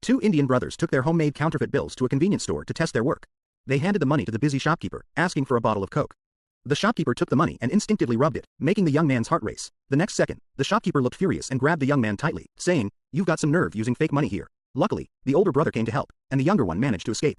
Two Indian brothers took their homemade counterfeit bills to a convenience store to test their work. They handed the money to the busy shopkeeper, asking for a bottle of Coke. The shopkeeper took the money and instinctively rubbed it, making the young man's heart race. The next second, the shopkeeper looked furious and grabbed the young man tightly, saying, "You've got some nerve using fake money here." Luckily, the older brother came to help, and the younger one managed to escape.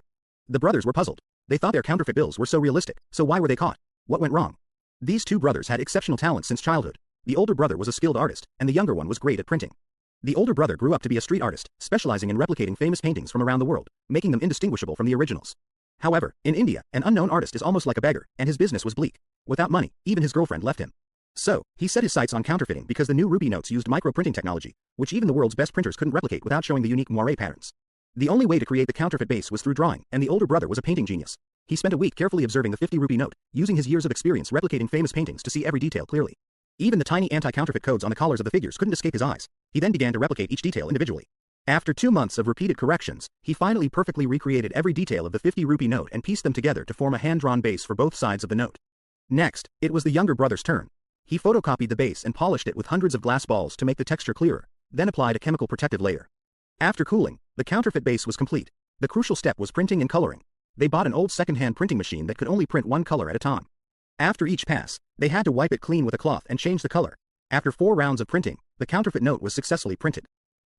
The brothers were puzzled. They thought their counterfeit bills were so realistic, so why were they caught? What went wrong? These two brothers had exceptional talent since childhood. The older brother was a skilled artist, and the younger one was great at printing. The older brother grew up to be a street artist, specializing in replicating famous paintings from around the world, making them indistinguishable from the originals. However, in India, an unknown artist is almost like a beggar, and his business was bleak. Without money, even his girlfriend left him. So, he set his sights on counterfeiting because the new rupee notes used micro-printing technology, which even the world's best printers couldn't replicate without showing the unique moire patterns. The only way to create the counterfeit base was through drawing, and the older brother was a painting genius. He spent a week carefully observing the 50 rupee note, using his years of experience replicating famous paintings to see every detail clearly. Even the tiny anti-counterfeit codes on the collars of the figures couldn't escape his eyes. He then began to replicate each detail individually. After 2 months of repeated corrections, he finally perfectly recreated every detail of the 50 rupee note and pieced them together to form a hand-drawn base for both sides of the note. Next, it was the younger brother's turn. He photocopied the base and polished it with hundreds of glass balls to make the texture clearer, then applied a chemical protective layer. After cooling, the counterfeit base was complete. The crucial step was printing and coloring. They bought an old second-hand printing machine that could only print one color at a time. After each pass, they had to wipe it clean with a cloth and change the color. After 4 rounds of printing, the counterfeit note was successfully printed.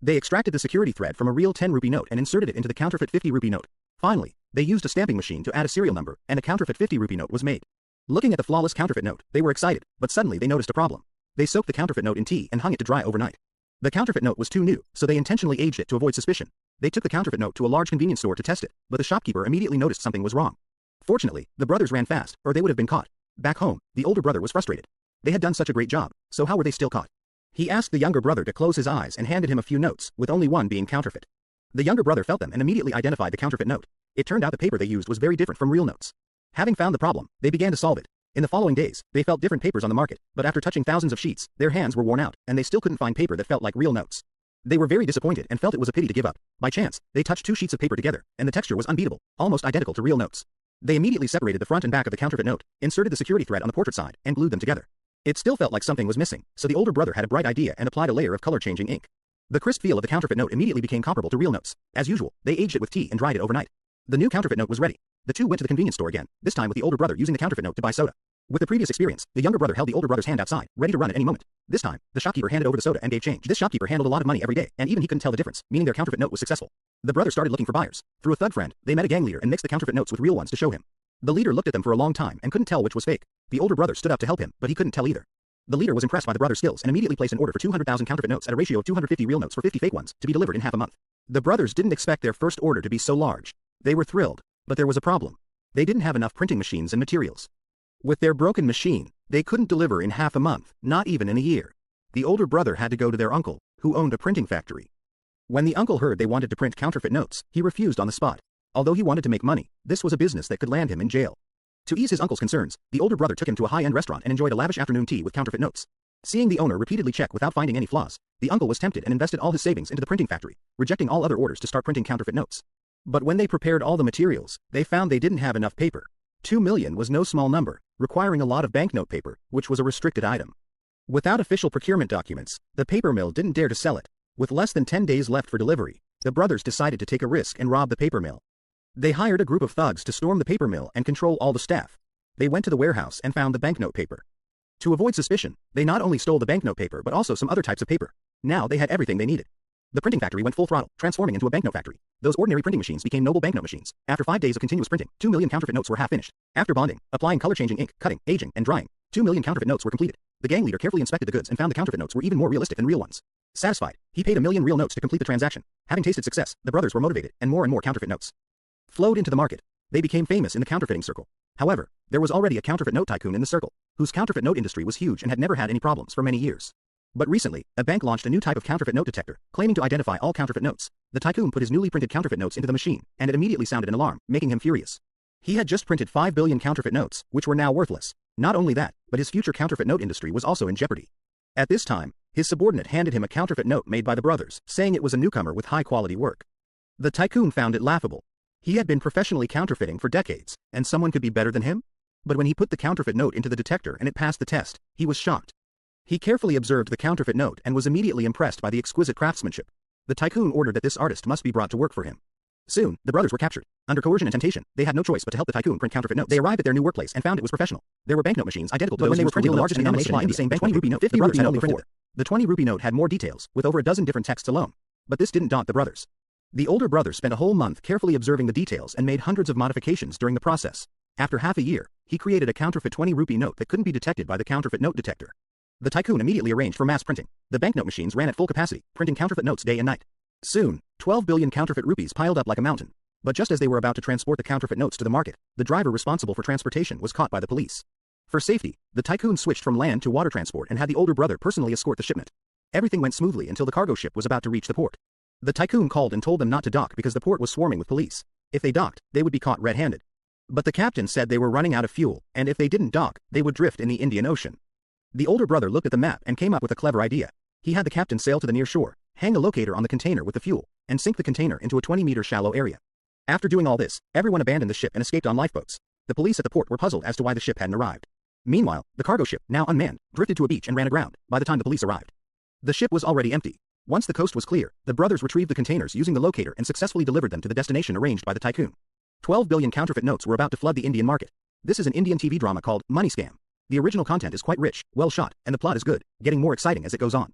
They extracted the security thread from a real 10 rupee note and inserted it into the counterfeit 50 rupee note. Finally, they used a stamping machine to add a serial number, and a counterfeit 50 rupee note was made. Looking at the flawless counterfeit note, they were excited, but suddenly they noticed a problem. They soaked the counterfeit note in tea and hung it to dry overnight. The counterfeit note was too new, so they intentionally aged it to avoid suspicion. They took the counterfeit note to a large convenience store to test it, but the shopkeeper immediately noticed something was wrong. Fortunately, the brothers ran fast, or they would have been caught. Back home, the older brother was frustrated. They had done such a great job, so how were they still caught? He asked the younger brother to close his eyes and handed him a few notes, with only one being counterfeit. The younger brother felt them and immediately identified the counterfeit note. It turned out the paper they used was very different from real notes. Having found the problem, they began to solve it. In the following days, they felt different papers on the market, but after touching thousands of sheets, their hands were worn out, and they still couldn't find paper that felt like real notes. They were very disappointed and felt it was a pity to give up. By chance, they touched 2 sheets of paper together, and the texture was unbeatable, almost identical to real notes. They immediately separated the front and back of the counterfeit note, inserted the security thread on the portrait side, and glued them together. It still felt like something was missing, so the older brother had a bright idea and applied a layer of color-changing ink. The crisp feel of the counterfeit note immediately became comparable to real notes. As usual, they aged it with tea and dried it overnight. The new counterfeit note was ready. The two went to the convenience store again, this time with the older brother using the counterfeit note to buy soda. With the previous experience, the younger brother held the older brother's hand outside, ready to run at any moment. This time, the shopkeeper handed over the soda and gave change. This shopkeeper handled a lot of money every day, and even he couldn't tell the difference, meaning their counterfeit note was successful. The brothers started looking for buyers. Through a thug friend, they met a gang leader and mixed the counterfeit notes with real ones to show him. The leader looked at them for a long time and couldn't tell which was fake. The older brother stood up to help him, but he couldn't tell either. The leader was impressed by the brothers' skills and immediately placed an order for 200,000 counterfeit notes at a ratio of 250 real notes for 50 fake ones, to be delivered in half a month. The brothers didn't expect their first order to be so large. They were thrilled, but there was a problem. They didn't have enough printing machines and materials. With their broken machine, they couldn't deliver in half a month, not even in a year. The older brother had to go to their uncle, who owned a printing factory. When the uncle heard they wanted to print counterfeit notes, he refused on the spot. Although he wanted to make money, this was a business that could land him in jail. To ease his uncle's concerns, the older brother took him to a high-end restaurant and enjoyed a lavish afternoon tea with counterfeit notes. Seeing the owner repeatedly check without finding any flaws, the uncle was tempted and invested all his savings into the printing factory, rejecting all other orders to start printing counterfeit notes. But when they prepared all the materials, they found they didn't have enough paper. 2 million was no small number, requiring a lot of banknote paper, which was a restricted item. Without official procurement documents, the paper mill didn't dare to sell it. With less than 10 days left for delivery, the brothers decided to take a risk and rob the paper mill. They hired a group of thugs to storm the paper mill and control all the staff. They went to the warehouse and found the banknote paper. To avoid suspicion, they not only stole the banknote paper but also some other types of paper. Now they had everything they needed. The printing factory went full throttle, transforming into a banknote factory. Those ordinary printing machines became noble banknote machines. After 5 days of continuous printing, 2 million counterfeit notes were half finished. After bonding, applying color-changing ink, cutting, aging, and drying, 2 million counterfeit notes were completed. The gang leader carefully inspected the goods and found the counterfeit notes were even more realistic than real ones. Satisfied, he paid 1 million real notes to complete the transaction. Having tasted success, the brothers were motivated, and more counterfeit notes flowed into the market. They became famous in the counterfeiting circle. However, there was already a counterfeit note tycoon in the circle, whose counterfeit note industry was huge and had never had any problems for many years. But recently, a bank launched a new type of counterfeit note detector, claiming to identify all counterfeit notes. The tycoon put his newly printed counterfeit notes into the machine, and it immediately sounded an alarm, making him furious. He had just printed 5 billion counterfeit notes, which were now worthless. Not only that, but his future counterfeit note industry was also in jeopardy. At this time, his subordinate handed him a counterfeit note made by the brothers, saying it was a newcomer with high-quality work. The tycoon found it laughable. He had been professionally counterfeiting for decades, and someone could be better than him? But when he put the counterfeit note into the detector and it passed the test, he was shocked. He carefully observed the counterfeit note and was immediately impressed by the exquisite craftsmanship. The tycoon ordered that this artist must be brought to work for him. Soon, the brothers were captured. Under coercion and temptation, they had no choice but to help the tycoon print counterfeit notes. They arrived at their new workplace and found it was professional. There were banknote machines identical to those when they were printing the largest denomination in the same bank. 20 rupee note. 50 brothers had only printed. The 20 rupee note had more details, with over a dozen different texts alone. But this didn't daunt the brothers. The older brother spent a whole month carefully observing the details and made hundreds of modifications during the process. After half a year, he created a counterfeit 20 rupee note that couldn't be detected by the counterfeit note detector. The tycoon immediately arranged for mass printing. The banknote machines ran at full capacity, printing counterfeit notes day and night. Soon, 12 billion counterfeit rupees piled up like a mountain. But just as they were about to transport the counterfeit notes to the market, the driver responsible for transportation was caught by the police. For safety, the tycoon switched from land to water transport and had the older brother personally escort the shipment. Everything went smoothly until the cargo ship was about to reach the port. The tycoon called and told them not to dock because the port was swarming with police. If they docked, they would be caught red-handed. But the captain said they were running out of fuel, and if they didn't dock, they would drift in the Indian Ocean. The older brother looked at the map and came up with a clever idea. He had the captain sail to the near shore, hang a locator on the container with the fuel, and sink the container into a 20-meter shallow area. After doing all this, everyone abandoned the ship and escaped on lifeboats. The police at the port were puzzled as to why the ship hadn't arrived. Meanwhile, the cargo ship, now unmanned, drifted to a beach and ran aground by the time the police arrived. The ship was already empty. Once the coast was clear, the brothers retrieved the containers using the locator and successfully delivered them to the destination arranged by the tycoon. 12 billion counterfeit notes were about to flood the Indian market. This is an Indian TV drama called Money Scam. The original content is quite rich, well shot, and the plot is good, getting more exciting as it goes on.